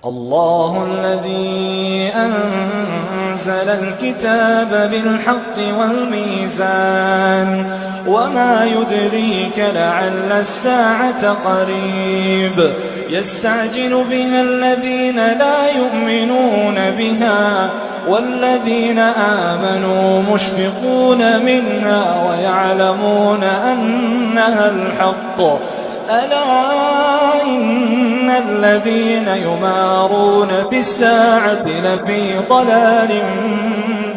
الله الذي أنزل الكتاب بالحق والميزان وما يدريك لعل الساعة قريب يستعجل بها الذين لا يؤمنون بها والذين آمنوا مشفقون منها ويعلمون أنها الحق ألا إن الذين يمارون في الساعة لفي ضلال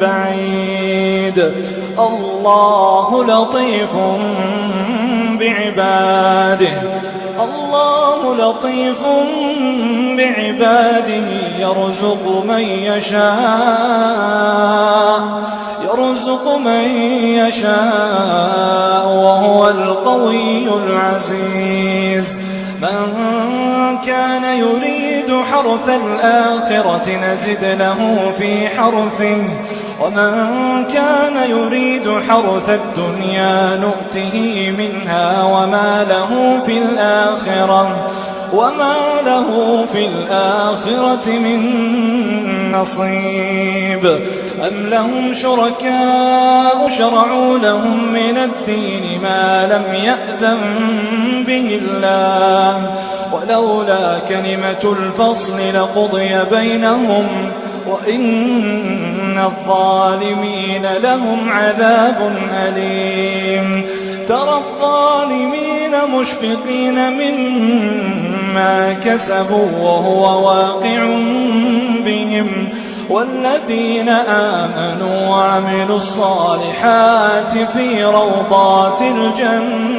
بعيد الله لطيف بعباده يرزق من يشاء وهو القوي العزيز من كان يريد حرث الآخرة نزد له في حرثه ومن كان يريد حرث الدنيا نؤته منها وما له في الآخرة من نصيب أم لهم شركاء شرعوا لهم من الدين ما لم يأذن به الله ولولا كلمة الفصل لقضي بينهم وإن الظالمين لهم عذاب أليم ترى الظالمين مشفقين مما كسبوا وهو واقع بهم والذين آمنوا وعملوا الصالحات في روضات الجنات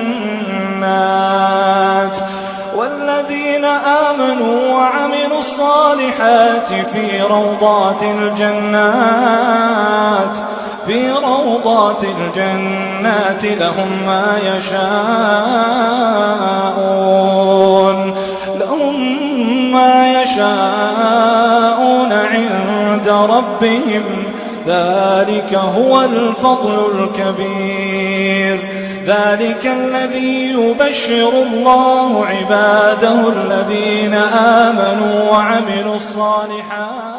في روضات الجنات لهم ما يشاءون عند ربهم ذلك هو الفضل الكبير ذلك الذي يبشر الله عباده الذين آمنوا وعملوا الصالحات